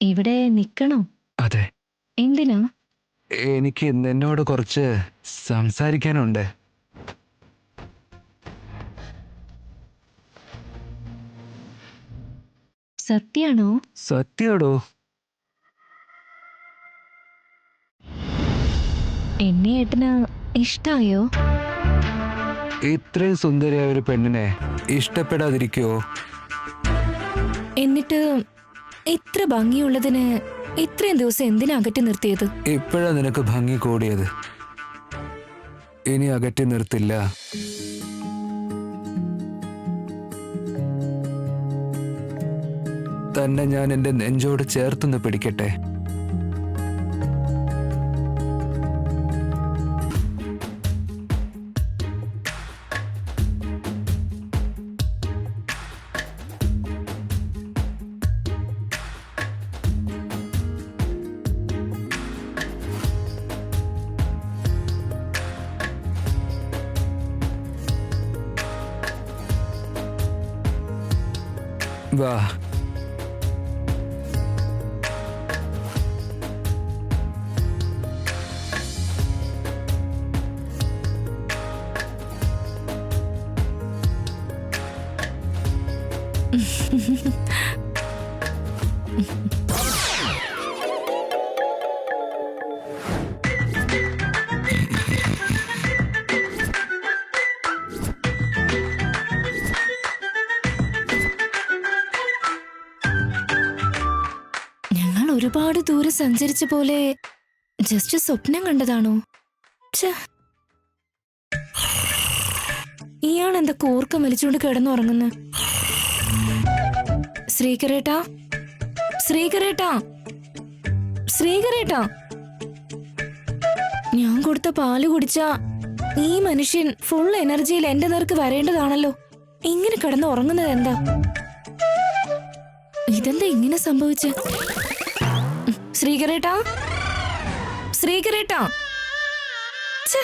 ഇവിടെ നിക്കണോ? അതെ, എന്തിനാ? എനിക്ക് നിന്നോട് കുറച്ച് സംസാരിക്കാനുണ്ട്. സത്യാണോ? സത്യാടോ. എന്നെ ഏട്ടന് ഇഷ്ടായോ? ഇത്രയും സുന്ദരിയായ ഒരു പെണ്ണിനെ ഇഷ്ടപ്പെടാതിരിക്കുവോ? എന്നിട്ട് ഇത്ര ഭംഗിയുള്ളതിന് ഇത്രയും ദിവസം എന്തിനാ അകറ്റി നിർത്തിയത്? ഇപ്പോഴാ നിനക്ക് ഭംഗി കൂടിയത്. ഇനി അകറ്റി നിർത്തില്ല. തന്നെ ഞാൻ എന്റെ നെഞ്ചോട് ചേർത്തൊന്ന് പിടിക്കട്ടെ. വാ. ഞങ്ങൾ ഒരുപാട് ദൂരെ സഞ്ചരിച്ച പോലെ ജസ്റ്റ് സ്വപ്നം കണ്ടതാണോ? ഛെ. ഇയാൾ എന്താ കൂർക്കം വലിച്ചുകൊണ്ട് കിടന്നുറങ്ങുന്ന? ശ്രീകരേട്ടാ, ശ്രീകരേട്ടാ, ശ്രീകരേട്ടാ, ഞാൻ കൊടുത്ത പാല് കുടിച്ച ഈ മനുഷ്യൻ ഫുൾ എനർജിയിൽ എന്റെ നേർക്ക് വരേണ്ടതാണല്ലോ. ഇങ്ങനെ കിടന്ന് ഉറങ്ങുന്നത് എന്താ? ഇതെന്താ ഇങ്ങനെ സംഭവിച്ചേ? ശ്രീകരേട്ടാ, ശ്രീകരേട്ടാ, ഛെ.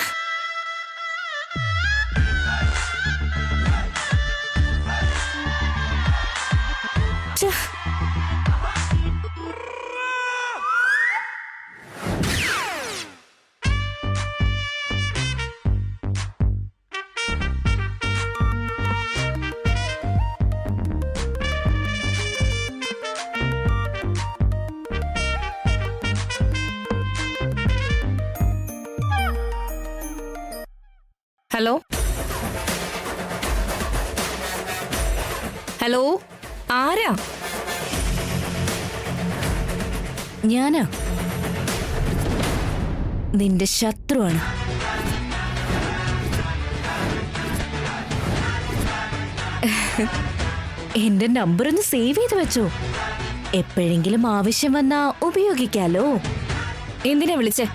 ഛെ. ഹലോ, ഹലോ, ആരാ? ഞാനാ, നിന്റെ ശത്രുവാണ്. എന്റെ നമ്പർ ഒന്ന് സേവ് ചെയ്ത് വെച്ചോ. എപ്പോഴെങ്കിലും ആവശ്യം വന്നാ ഉപയോഗിക്കാലോ. എന്തിനാ വിളിച്ചേ?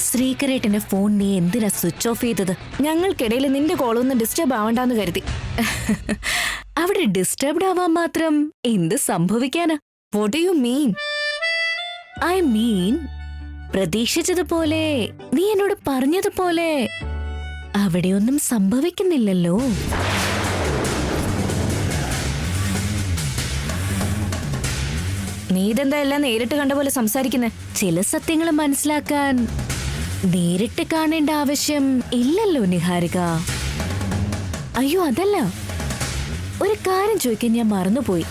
ശ്രീകരേട്ടന്റെ ഫോൺ നീ എന്തിനാ സ്വിച്ച് ഓഫ് ചെയ്തത്? ഞങ്ങൾക്കിടയിൽ നിന്റെ കോളൊന്നും ഡിസ്റ്റർബ് ആവണ്ടെന്ന് കരുതി. അവിടെ ഡിസ്റ്റർബ്ഡ് ആവാൻ മാത്രം എന്ത് സംഭവിക്കാനാ? What do you mean? I mean, പ്രതീക്ഷിച്ചതുപോലെ നീ എന്നോട് പറഞ്ഞതുപോലെ അവിടെയൊന്നും സംഭവിക്കുന്നില്ലല്ലോ. നീ ഇതെന്താ എല്ലാം നേരിട്ട് കണ്ട പോലെ സംസാരിക്കുന്നേ? ചില സത്യങ്ങൾ മനസ്സിലാക്കാൻ നേരിട്ട് കാണേണ്ട ആവശ്യം ഇല്ലല്ലോ നിഹാരിക. അയ്യോ അതല്ല, ഒരു കാര്യം ചോദിക്കാൻ ഞാൻ മറന്നുപോയി.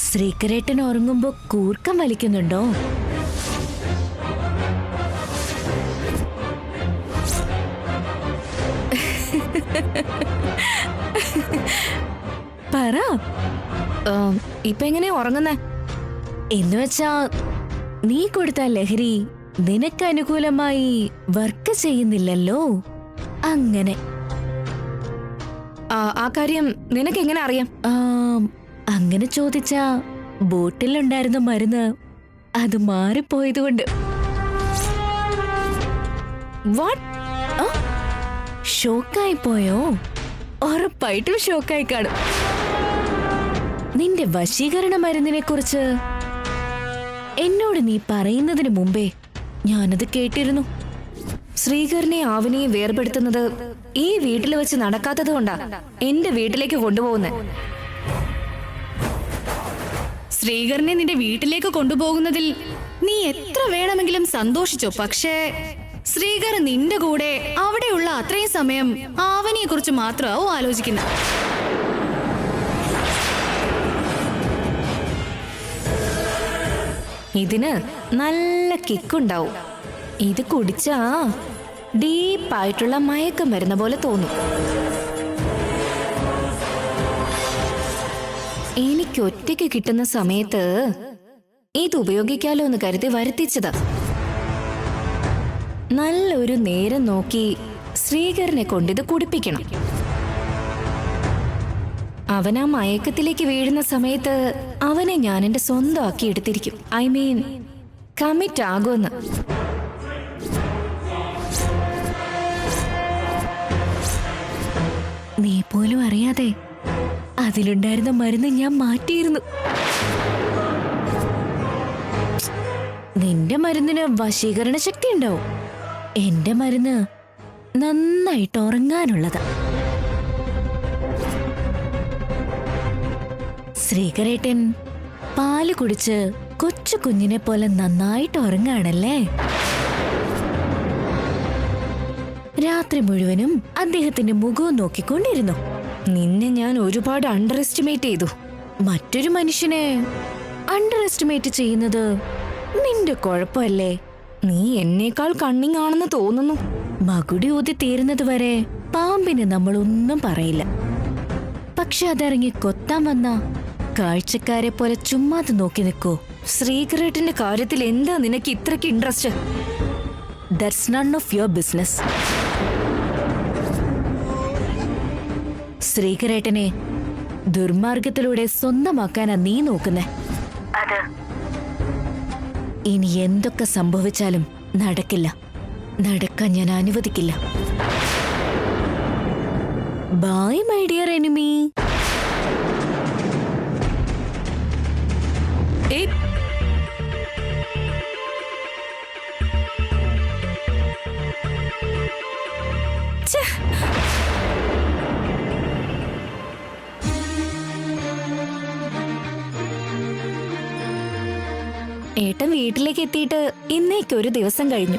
ശ്രീകരേട്ടൻ ഉറങ്ങുമ്പോ കൂർക്കം വലിക്കുന്നുണ്ടോ? പറ. ഇപ്പൊ എങ്ങനെയാ ഉറങ്ങുന്നേ? എന്നുവെച്ചാ നീ കൊടുത്ത ലഹരി നിനക്ക് അനുകൂലമായി വർക്ക് ചെയ്യുന്നില്ലല്ലോ, അങ്ങനെ. ആ കാര്യം നിനക്ക് എങ്ങനെ അറിയാം? അങ്ങനെ ചോദിച്ചാ ബോട്ടിലുണ്ടായിരുന്ന മരുന്ന് അത് മാറിപ്പോയതുകൊണ്ട്. വാട്ട്? ഷോക്കായി പോയോ? ഉറപ്പായിട്ടും ഷോക്കായി കാണും. നിന്റെ വശീകരണ മരുന്നിനെ കുറിച്ച് എന്നോട് നീ പറയുന്നതിന് മുമ്പേ ഞാനത് കേട്ടിരുന്നു. ശ്രീകറിനെ ആവനെയും വേർപെടുത്തുന്നത് ഈ വീട്ടിൽ വെച്ച് നടക്കാത്തത് കൊണ്ടാ എന്റെ വീട്ടിലേക്ക് കൊണ്ടുപോകുന്നത്. ശ്രീകറിനെ നിന്റെ വീട്ടിലേക്ക് കൊണ്ടുപോകുന്നതിൽ നീ എത്ര വേണമെങ്കിലും സന്തോഷിച്ചോ. പക്ഷേ ശ്രീകർ നിന്റെ കൂടെ അവിടെയുള്ള അത്രയും സമയം ആവനിയെ കുറിച്ച് മാത്രമാവും ആലോചിക്കുന്നത്. ഇതിന് നല്ല കിക്കുണ്ടാവും. ഇത് കുടിച്ചാ ഡീപ്പായിട്ടുള്ള മയക്കം വരുന്ന പോലെ തോന്നും. എനിക്ക് ഒറ്റയ്ക്ക് കിട്ടുന്ന സമയത്ത് ഇത് ഉപയോഗിക്കാലോ എന്ന് കരുതി വരുത്തിച്ചതാ. നല്ലൊരു നേരം നോക്കി ശ്രീകരനെ കൊണ്ടിത് കുടിപ്പിക്കണം. അവൻ ആ മയക്കത്തിലേക്ക് വീഴുന്ന സമയത്ത് അവനെ ഞാൻ എന്റെ സ്വന്തമാക്കി എടുത്തിരിക്കും. ഐ മീൻ കമ്മിറ്റ് ആകുമെന്ന്. നീ പോലും അറിയാതെ അതിലുണ്ടായിരുന്ന മരുന്ന് ഞാൻ മാറ്റിയിരുന്നു. നിന്റെ മരുന്നിന് വശീകരണ ശക്തി ഉണ്ടാവും. എന്റെ മരുന്ന് നന്നായിട്ട് ഉറങ്ങാനുള്ളതാ. ശ്രീകരേട്ടൻ പാല് കുടിച്ച് കൊച്ചു കുഞ്ഞിനെ പോലെ നന്നായിട്ട് ഉറങ്ങാണല്ലേ. രാത്രി മുഴുവനും അദ്ദേഹത്തിന്റെ മുഖവും നോക്കിക്കൊണ്ടിരുന്നു. നിന്നെ ഞാൻ ഒരുപാട് അണ്ടർ എസ്റ്റിമേറ്റ് ചെയ്തു. മറ്റൊരു മനുഷ്യനെ അണ്ടർ എസ്റ്റിമേറ്റ് ചെയ്യുന്നത് നിന്റെ കുഴപ്പമല്ലേ. നീ എന്നേക്കാൾ കണ്ണിങ് ആണെന്ന് തോന്നുന്നു. മകുടി ഊതി തീരുന്നത് വരെ പാമ്പിന് നമ്മളൊന്നും പറയില്ല. പക്ഷെ അതിറങ്ങി കൊത്താൻ വന്ന കാഴ്ചക്കാരെ പോലെ ചുമ്മാതെ നോക്കി നിൽക്കോ. ശ്രീകരേട്ടന്റെ കാര്യത്തിൽ എന്താ നിനക്ക് ഇത്രയ്ക്ക് interest? That's none of your business. ശ്രീകരേട്ടനെ ദുർമാർഗത്തിലൂടെ സ്വന്തമാക്കാനാ നീ നോക്കുന്നേ. ഇനി എന്തൊക്കെ സംഭവിച്ചാലും നടക്കില്ല. നടക്കാൻ ഞാൻ അനുവദിക്കില്ല. Bye my dear enemy. ഏട്ടൻ വീട്ടിലേക്ക് എത്തിയിട്ട് ഇന്നേക്കൊരു ദിവസം കഴിഞ്ഞു.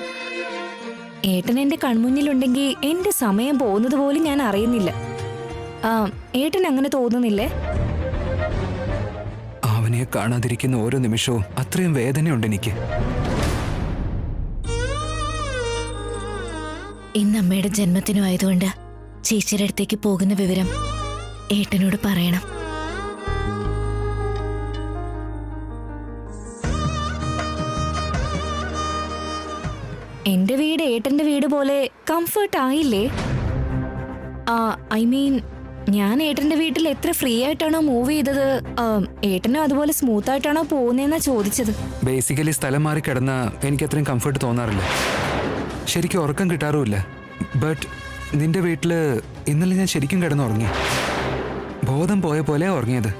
ഏട്ടൻ എന്റെ കൺമുന്നിലുണ്ടെങ്കിൽ എന്റെ സമയം പോകുന്നത് പോലും ഞാൻ അറിയുന്നില്ല. ഏട്ടൻ അങ്ങനെ തോന്നുന്നില്ലേ? അവനെ കാണാതിരിക്കുന്ന ഓരോ നിമിഷവും അത്രയും വേദനയുണ്ട് എനിക്ക്. ഇന്ന് അമ്മയുടെ ജന്മദിനം ആയതുകൊണ്ട് ചേച്ചിയുടെ അടുത്തേക്ക് പോകുന്ന വിവരം ഏട്ടനോട് പറയണം. എന്റെ വീട് ഏട്ടന്റെ വീട് പോലെ കംഫർട്ട് ആയില്ലേ? ഐ മീൻ ഞാൻ ഏട്ടന്റെ വീട്ടിൽ എത്ര ഫ്രീ ആയിട്ടാണോ മൂവ് ചെയ്തത്, ഏട്ടനും അതുപോലെ സ്മൂത്ത് ആയിട്ടാണോ പോകുന്നതെന്നാ ചോദിച്ചത്. ബേസിക്കലി സ്ഥലം മാറി കിടന്ന എനിക്ക് അത്രയും കംഫർട്ട് തോന്നാറില്ല. ശരിക്കും ഉറക്കം കിട്ടാറുമില്ല. ബട്ട് നിന്റെ വീട്ടില് ഇന്നലെ ഞാൻ ശരിക്കും കിടന്നുറങ്ങി. ബോധം പോയ പോലെ ഉറങ്ങിയത്.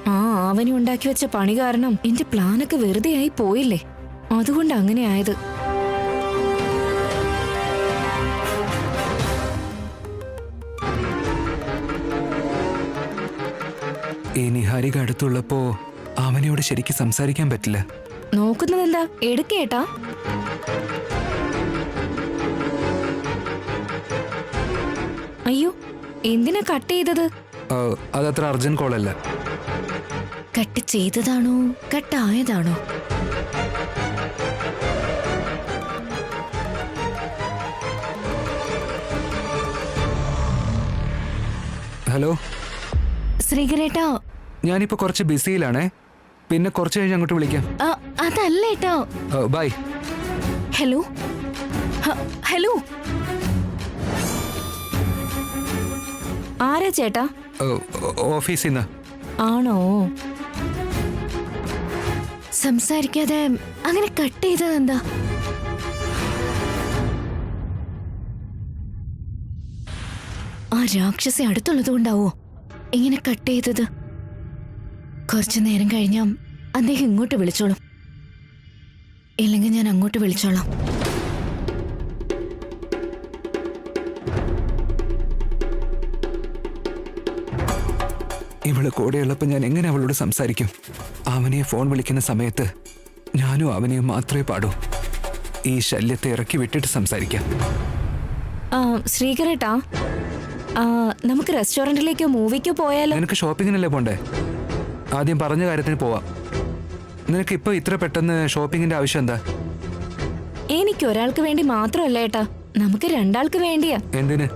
അവന് ഉണ്ടാക്കി വെച്ച പണി കാരണം എന്റെ പ്ലാനൊക്കെ വെറുതെ ആയി പോയില്ലേ. അതുകൊണ്ട് അങ്ങനെ ആയത്. ഇനി ഹരിക അടുത്തുള്ളപ്പോ അവനോട് ശരിക്കും സംസാരിക്കാൻ പറ്റില്ല. നോക്കുന്നതെന്താ? എടുക്കേട്ടാ. അയ്യോ, എന്തിനാ കട്ട് ചെയ്തത്? അതത്ര അർജന്റ് കോളല്ല. കട്ട് ചെയ്തതാണോ കട്ടായതാണോ? ഹലോ ശ്രീകരേട്ടാ, ഞാനിപ്പോ കുറച്ച് ബിസിയിലാണേ. പിന്നെ കുറച്ച് കഴിഞ്ഞ് അങ്ങോട്ട് വിളിക്കാം. അതല്ല ഏട്ടാ. ബൈ. Hello hello. ആരാ ചേട്ടാ? ഓഫീസിൽ നിന്ന്. ആണോ? സംസാരിക്കാതെ അങ്ങനെ കട്ട് ചെയ്തതെന്താ? ആ രാക്ഷസി അടുത്തുള്ളത് കൊണ്ടാവോ ഇങ്ങനെ കട്ട് ചെയ്തത്? കുറച്ചു നേരം കഴിഞ്ഞാൽ അദ്ദേഹം ഇങ്ങോട്ട് വിളിച്ചോളും. ഇല്ലെങ്കിൽ ഞാൻ അങ്ങോട്ട് വിളിച്ചോളാം. ഇവള് കൂടെയുള്ളപ്പോൾ ഞാൻ എങ്ങനെ അവളോട് സംസാരിക്കും? അവനെ ഫോൺ വിളിക്കുന്ന സമയത്ത് ഞാനും അവനെയും മാത്രമേ പാടൂ. ഈ ശല്യത്തെ ഇറക്കി വിട്ടിട്ട് സംസാരിക്കാം. ശ്രീകരേട്ടാ, നമുക്ക് റെസ്റ്റോറന്റിലേക്കോ മൂവിക്കോ പോയാലോ? നിനക്ക് ഷോപ്പിങ്ങിനല്ലേ പോണ്ടേ? ആദ്യം പറഞ്ഞ കാര്യത്തിന് പോവാം. നിനക്ക് ഇപ്പൊ ഇത്ര പെട്ടെന്ന് ഷോപ്പിങ്ങിന്റെ ആവശ്യം എന്താ? എനിക്ക് ഒരാൾക്ക് വേണ്ടി മാത്രമല്ല ഏട്ടാ, നമുക്ക് രണ്ടാൾക്ക് വേണ്ടിയാ. എന്തിന്?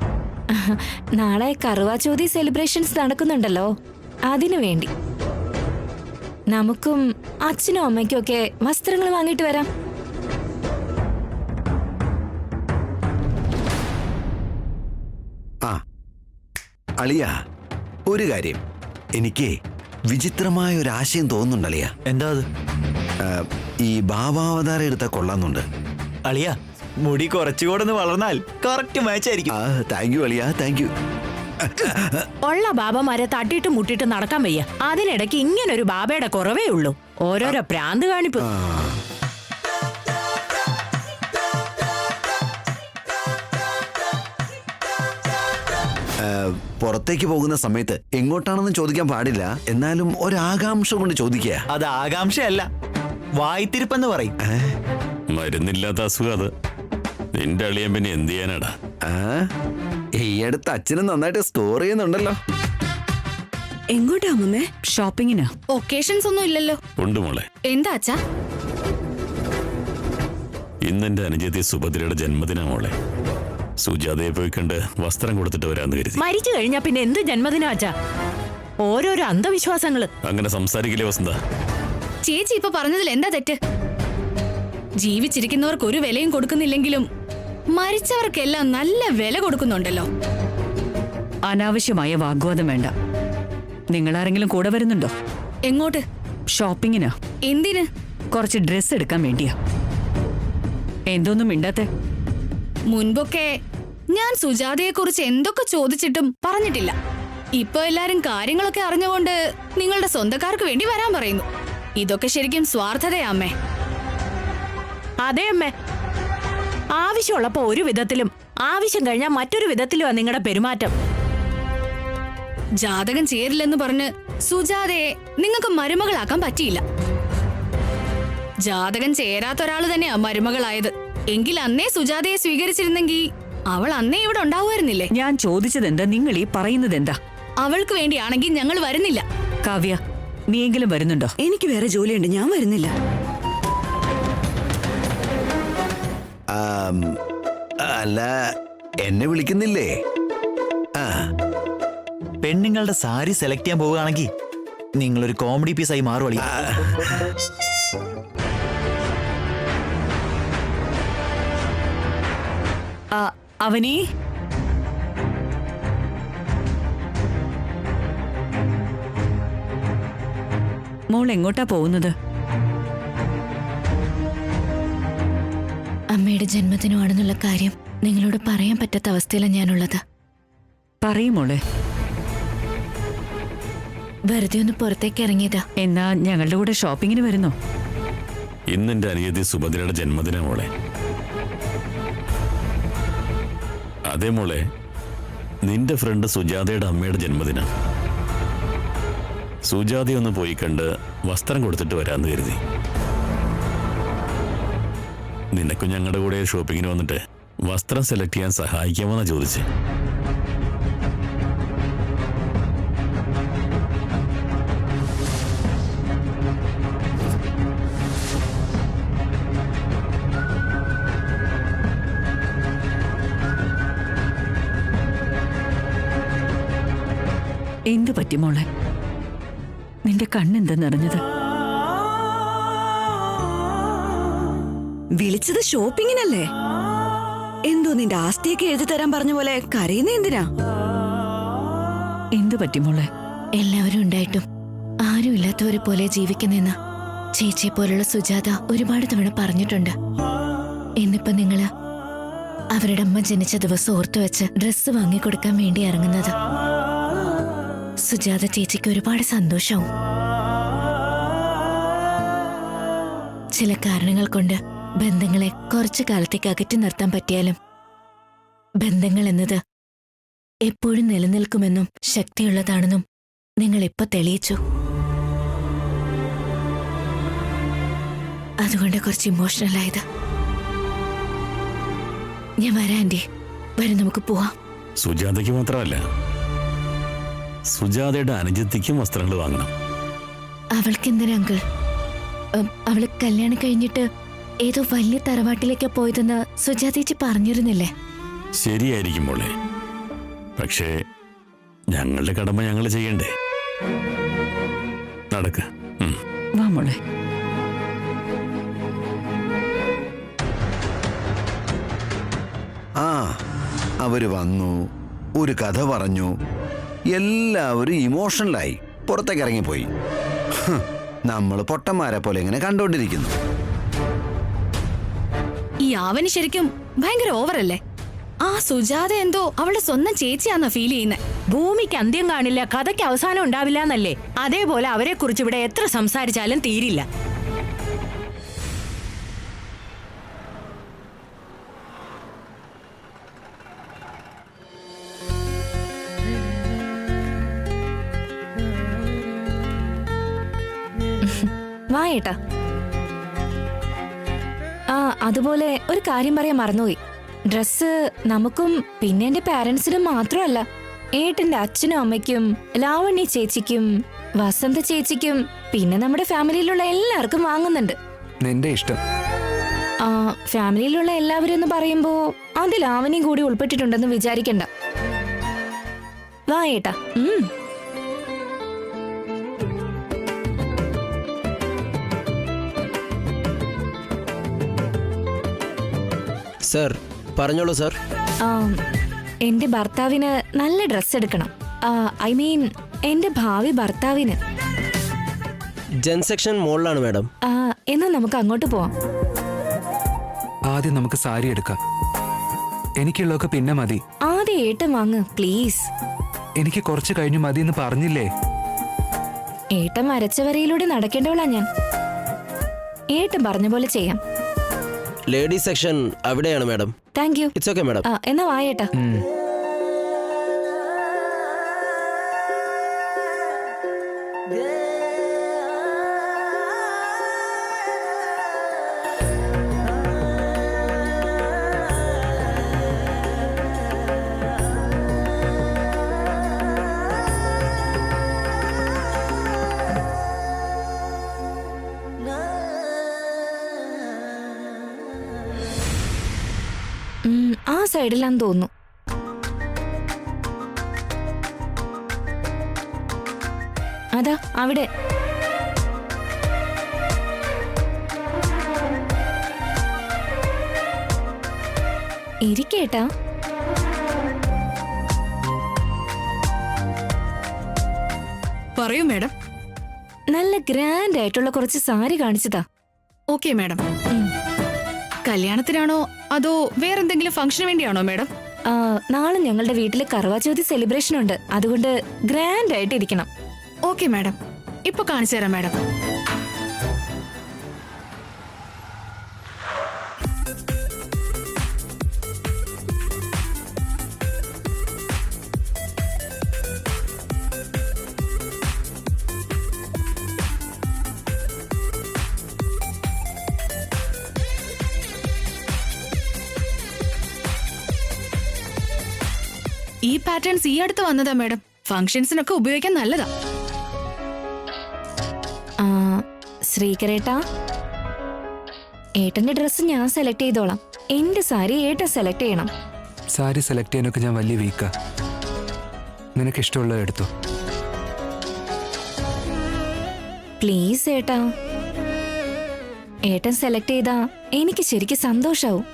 നാളെ കറുവാചോതി സെലിബ്രേഷൻസ് നടക്കുന്നുണ്ടല്ലോ, അതിനു വേണ്ടി. നമുക്കും അച്ഛനും അമ്മയ്ക്കും ഒക്കെ വസ്ത്രങ്ങൾ വാങ്ങിയിട്ട് വരാം. ആ അളിയ, ഒരു കാര്യം എനിക്ക് വിചിത്രമായ ഒരു ആശയം തോന്നുന്നുണ്ട് അളിയ. എന്താ അത്? ഈ ബാബാവതാരം എടുത്താൽ കൊള്ളാന്നുണ്ട് അളിയ. മുടി കുറച്ചുകൂടെ ഒന്ന് വളർന്നാൽ കറക്റ്റ് മാച്ച് ആയിരിക്കും. താങ്ക് യു അളിയ, താങ്ക് യു. ഉള്ള ബാബമാരെ തട്ടിയിട്ട് മുട്ടിട്ട് നടക്കാൻ വയ്യ. അതിനിടയ്ക്ക് ഇങ്ങനൊരു ബാബയുടെ കുറവേ ഉള്ളൂ. ഓരോരോ പ്രാന്ത് കാണിപ്പ്. പുറത്തേക്ക് പോകുന്ന സമയത്ത് എങ്ങോട്ടാണെന്ന് ചോദിക്കാൻ പാടില്ല, എന്നാലും ഒരാകാംക്ഷ കൊണ്ട് ചോദിക്കുക. അത് ആകാംക്ഷയല്ല, വായ്ത്തിരിപ്പെന്ന് പറയും. മരുന്നില്ലാത്ത അസുഖം അത്. നിന്റെ അളിയൻ പിന്നെ എന്ത് ചെയ്യാനാടാ? ഈ അടുത്ത് അച്ഛനും നന്നായിട്ട് സ്കോർ ചെയ്യുന്നുണ്ടല്ലോ. എങ്ങോട്ടാ അമ്മേ? ഷോപ്പിങ്ങിനാ? ഒക്കേഷൻസ് ഒന്നും ഇല്ലല്ലോ. ഉണ്ട് മോളെ. എന്താ അച്ഛാ? ഇന്നെന്റെ അനുജത്തി സുഭദ്രയുടെ ജന്മദിനാ മോളെ. സുജാതയെ പോയി കണ്ട് വസ്ത്രം കൊടുത്തിട്ട് വരാന്ന് കരുതി. മരിച്ചു കഴിഞ്ഞാ പിന്നെ എന്ത് ജന്മദിനാച്ചാ? ഓരോരോ അന്ധവിശ്വാസങ്ങള്. അങ്ങനെ സംസാരിക്കില്ലേ വസന്ത? ചേച്ചി ഇപ്പൊ പറഞ്ഞതിൽ എന്താ തെറ്റ്? ജീവിച്ചിരിക്കുന്നവർക്ക് ഒരു വിലയും കൊടുക്കുന്നില്ലെങ്കിലും മരിച്ചവർക്കെല്ലാം നല്ല വില കൊടുക്കുന്നുണ്ടല്ലോ. അനാവശ്യമായ വാഗ്വാദം വേണ്ട. നിങ്ങളാരെങ്കിലും കൂടെ വരുന്നുണ്ടോ? എങ്ങോട്ട്? ഷോപ്പിങ്ങിനാ. എന്തിന്? കുറച്ച് ഡ്രസ് എടുക്കാൻ വേണ്ടിയാ. എന്തോന്നും മിണ്ടാത്തെ? മുൻപൊക്കെ ഞാൻ സുജാതയെ കുറിച്ച് എന്തൊക്കെ ചോദിച്ചിട്ടും പറഞ്ഞിട്ടില്ല. ഇപ്പൊ എല്ലാരും കാര്യങ്ങളൊക്കെ അറിഞ്ഞുകൊണ്ട് നിങ്ങളുടെ സ്വന്തക്കാർക്ക് വേണ്ടി വരാൻ പറയുന്നു. ഇതൊക്കെ ശരിക്കും സ്വാർത്ഥതയാ അമ്മേ. അതെ അമ്മേ, ആവശ്യമുള്ളപ്പോ ഒരു വിധത്തിലും ആവശ്യം കഴിഞ്ഞാൽ മറ്റൊരു വിധത്തിലുമാ നിങ്ങളുടെ പെരുമാറ്റം. ജാതകം ചേരില്ലെന്ന് പറഞ്ഞ് സുജാതയെ നിങ്ങൾക്ക് മരുമകളാക്കാൻ പറ്റിയില്ല. ജാതകം ചേരാത്ത ഒരാള് തന്നെയാ മരുമകളായത്. എങ്കിൽ അന്നേ സുജാതയെ സ്വീകരിച്ചിരുന്നെങ്കിൽ അവൾ അന്നേ ഇവിടെ ഉണ്ടാവുമായിരുന്നില്ലേ? ഞാൻ ചോദിച്ചത് എന്താ, നിങ്ങൾ ഈ പറയുന്നത് എന്താ? അവൾക്ക് വേണ്ടിയാണെങ്കിൽ ഞങ്ങൾ വരുന്നില്ല. കാവ്യ, നീയെങ്കിലും വരുന്നുണ്ടോ? എനിക്ക് വേറെ ജോലിയുണ്ട്, ഞാൻ വരുന്നില്ല. അല്ല, എന്നെ വിളിക്കുന്നില്ലേ? പെണ്ണുങ്ങളുടെ സാരി സെലക്ട് ചെയ്യാൻ പോവുകയാണെങ്കിൽ നിങ്ങളൊരു കോമഡി പീസായി മാറും അളിയ. അവനീ മോൾ എങ്ങോട്ടാ പോകുന്നത്? അമ്മയുടെ ജന്മദിനമാണെന്നുള്ള കാര്യം നിങ്ങളോട് പറയാൻ പറ്റാത്ത അവസ്ഥയിലാണ് ഞാനുള്ളത്. പറയും മോളെ. വെറുതെ ഒന്ന് പുറത്തേക്ക് ഇറങ്ങിയതാ. എന്നാ ഞങ്ങളുടെ കൂടെ ഷോപ്പിങ്ങിന് വരുന്നോ? ഇന്നെന്റെ അനുജത്തി സുഭദ്രയുടെ ജന്മദിനാ മോളെ. അതെ മോളെ, നിന്റെ ഫ്രണ്ട് സുജാതയുടെ അമ്മയുടെ ജന്മദിനം. സുജാതയൊന്ന് പോയി കണ്ട് വസ്ത്രം കൊടുത്തിട്ട് വരാന്ന് കരുതി. നിനക്കും ഞങ്ങളുടെ കൂടെ ഷോപ്പിങ്ങിന് വന്നിട്ട് വസ്ത്രം സെലക്ട് ചെയ്യാൻ സഹായിക്കാമോന്നാ ചോദിച്ചേ. എന്തു പറ്റി മോളെ? നിന്റെ കണ്ണെന്താ നിറഞ്ഞത്? വിളിച്ചത് ഷോപ്പിങ്ങിനല്ലേ? എന്തോ നിന്റെ ആസ്തിയൊക്കെ എഴുതി തരാൻ പറഞ്ഞ പോലെ കരയുന്ന എന്തിനാ? എന്തു പറ്റി മോളെ? എല്ലാവരും ഉണ്ടായിട്ടും ആരും ഇല്ലാത്തവരെ പോലെ ജീവിക്കുന്നെന്ന് ചേച്ചിയെ പോലുള്ള സുജാത ഒരുപാട് തവണ പറഞ്ഞിട്ടുണ്ട്. എന്നിപ്പോ നിങ്ങള് അവരുടെ അമ്മ ജനിച്ച ദിവസം ഓർത്തു വെച്ച് ഡ്രസ്സ് വാങ്ങിക്കൊടുക്കാൻ വേണ്ടി ഇറങ്ങുന്നത് സുജാത ചേച്ചിക്ക് ഒരുപാട് സന്തോഷവും. ചില കാരണങ്ങൾ കൊണ്ട് ബന്ധങ്ങളെ കുറച്ചു കാലത്തേക്ക് അകറ്റി നിർത്താൻ പറ്റിയാലും ബന്ധങ്ങൾ എന്നത് എപ്പോഴും നിലനിൽക്കുമെന്നും ശക്തിയുള്ളതാണെന്നും നിങ്ങൾ ഇപ്പൊ തെളിയിച്ചു. അതുകൊണ്ട് കുറച്ച് ഇമോഷണൽ ആയത്. ഞാൻ വരാം ആന്റി. വരും, നമുക്ക് പോവാം. സുജാതയ്ക്ക് മാത്രമല്ല, സുജാതയുടെ അനുജത്തിക്കും വസ്ത്രങ്ങൾ വാങ്ങണം. അവൾക്ക് എന്തിനാ അങ്കിൾ? അവള് കല്യാണം കഴിഞ്ഞിട്ട് ഏതോ വലിയ തറവാട്ടിലേക്കാ പോയതെന്ന് സുജാതേച്ചി പറഞ്ഞിരുന്നില്ലേ? ശരിയായിരിക്കും മോളെ, പക്ഷേ ഞങ്ങളുടെ കടമ ഞങ്ങൾ ചെയ്യണ്ടേ? നടക്ക്. വാ മോളെ. ആ അവര് വന്നു, ഒരു കഥ പറഞ്ഞു, എല്ലാവരും ഇമോഷണലായി പുറത്തേക്ക് ഇറങ്ങിപ്പോയി. നമ്മൾ പൊട്ടന്മാരെ പോലെ ഇങ്ങനെ കണ്ടോണ്ടിരിക്കുന്നു. ഈ ആവന് ശരിക്കും ഭയങ്കര ഓവറല്ലേ? ആ സുജാത എന്തോ അവളുടെ സ്വന്തം ചേച്ചിയാന്നാ ഫീൽ ചെയ്യുന്നത്. ഭൂമിക്ക് അന്ത്യം കാണില്ല, കഥയ്ക്ക് അവസാനം ഉണ്ടാവില്ല എന്നല്ലേ? അതേപോലെ അവരെ കുറിച്ച് ഇവിടെ എത്ര സംസാരിച്ചാലും തീരില്ല. വാ ഏട്ടാ. ആ അതുപോലെ ഒരു കാര്യം പറയാൻ മറന്നുപോയി. ഡ്രസ്സ് നമുക്കും പിന്നെ എന്റെ പാരന്റ്സിനും മാത്രമല്ല, ഏട്ടന്റെ അച്ഛനും അമ്മയ്ക്കും, ലാവണ്യ ചേച്ചിക്കും, വസന്ത ചേച്ചിക്കും, പിന്നെ നമ്മുടെ ഫാമിലിയിലുള്ള എല്ലാവർക്കും വാങ്ങുന്നുണ്ട്. നിന്റെ ഇഷ്ടം. ആ ഫാമിലിയിലുള്ള എല്ലാവരും എന്ന് പറയുമ്പോ അതിൽ ലാവണ്യം കൂടി ഉൾപ്പെട്ടിട്ടുണ്ടെന്ന് വിചാരിക്കണ്ട. വാ ഏട്ടാ. സർ പറഞ്ഞോളൂ സർ. എന്റെ ഭർത്താവിന് നല്ല ഡ്രസ് എടുക്കണം. ഐ മീൻ എന്റെ ഭാവി ഭർത്താവിന്. ജെൻ സെക്ഷൻ മുകളിലാണ് മാഡം. എന്നാ നമുക്ക് അങ്ങോട്ട് പോവാം. ആദ്യം നമുക്ക് സാരി എടുക്കാം. എനിക്കുള്ളതൊക്കെ പിന്നെ മതി. ആദ്യം ഏട്ടൻ വാങ്ങ് പ്ലീസ്. എനിക്ക് കുറച്ച് കഴിഞ്ഞു മതി എന്ന് പറഞ്ഞില്ലേ? ഏട്ടൻ വരച്ച വരയിലൂടെ നടക്കേണ്ടവളാ ഞാൻ. ഏട്ടൻ പറഞ്ഞ പോലെ ചെയ്യാം. ലേഡീസ് സെക്ഷൻ അവിടെയാണ് madam. Thank you. It's okay madam. എന്നാ വായേട്ടാ. ആ സൈഡിലാന്ന് തോന്നുന്നു. അതാ അവിടെ. ഇരിക്കേട്ടാ. പറയൂ മാഡം. നല്ല ഗ്രാൻഡ് ആയിട്ടുള്ള കുറച്ച് സാരി കാണിച്ചതാ. Okay madam. കല്യാണത്തിനാണോ അതോ വേറെന്തെങ്കിലും ഫംഗ്ഷന് വേണ്ടിയാണോ മാഡം? നാളെ ഞങ്ങളുടെ വീട്ടില് കർവാചൗതി സെലിബ്രേഷൻ ഉണ്ട്, അതുകൊണ്ട് ഗ്രാൻഡ് ആയിട്ട് ഇരിക്കണം. ഓക്കെ മാഡം, ഇപ്പൊ കാണിച്ചു തരാം മാഡം. ഈ പാറ്റേൺസ് ഈ അടുത്ത് വന്നതാ മാഡം. ഫംഗ്ഷൻസിനൊക്കെ ഉപയോഗിക്കാൻ നല്ലതാ. ശ്രീകരേട്ടാ, ഏട്ടന്റെ ഡ്രസ്സ് ഞാൻ സെലക്ട് ചെയ്തോളാം. എന്റെ സാരി ഏട്ടൻ സെലക്ട് ചെയ്യണം. സാരി സെലക്ട് ചെയ്യാനൊക്കെ ഞാൻ വലിയ വീക്കാ. നിനക്ക് ഇഷ്ടമുള്ളത് എടുത്തോ പ്ലീസ് ഏട്ടാ. ഏട്ടൻ സെലക്ട് ചെയ്താ എനിക്ക് ശരിക്കും സന്തോഷാവും.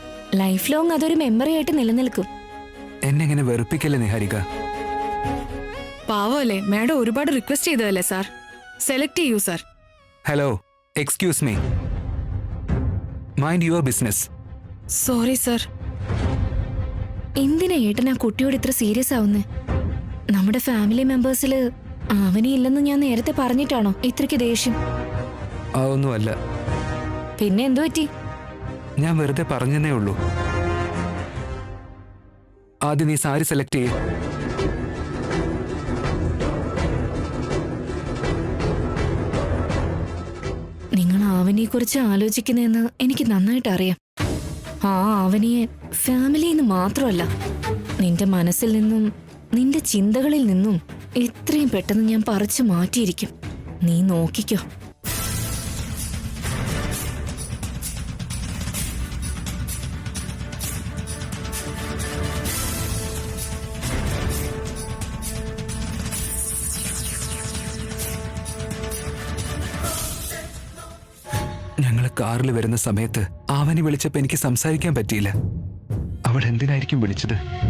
ലൈഫ് ലോങ് അതൊരു മെമ്മറി ആയിട്ട് നിലനിൽക്കും. എന്നെ ഇങ്ങനെ വെറുപ്പിക്കല്ലേ നിഹാരിക. പാവല്ലേ, മാഡം ഒരുപാട് റിക്വസ്റ്റ് ചെയ്തതല്ലേ സാർ. സെലക്ട് ചെയ്യൂ sir. Hello, excuse me, mind your business. Sorry sir. എന്തിനാ ഏട്ടൻ ആ കുട്ടിയോട് ഇത്ര സീരിയസ് ആവുന്നേ? നമ്മുടെ ഫാമിലി മെമ്പേഴ്സില് അവനില്ലെന്ന് ഞാൻ നേരത്തെ പറഞ്ഞിട്ടാണോ ഇത്രയ്ക്ക് ദേഷ്യം? ഒന്നുമല്ല. പിന്നെ എന്തു പറ്റി? ഞാൻ വെറുതെ പറഞ്ഞതേ ഉള്ളൂ. ആദ്യം നീ സാരി സെലക്ട് ചെയ്യേ. കുറിച്ച് ആലോചിക്കുന്നതെന്ന് എനിക്ക് നന്നായിട്ട് അറിയാം. ആ ആവനിയെ ഫാമിലിന്ന് മാത്രമല്ല, നിന്റെ മനസ്സിൽ നിന്നും നിന്റെ ചിന്തകളിൽ നിന്നും എത്രയും പെട്ടെന്ന് ഞാൻ പറിച്ചു മാറ്റിയിരിക്കും. നീ നോക്കിക്കോ. ഞങ്ങള് കാറിൽ വരുന്ന സമയത്ത് ആവനി വിളിച്ചപ്പോ എനിക്ക് സംസാരിക്കാൻ പറ്റിയില്ല. അവൾ എന്തിനായിരിക്കും വിളിച്ചത്?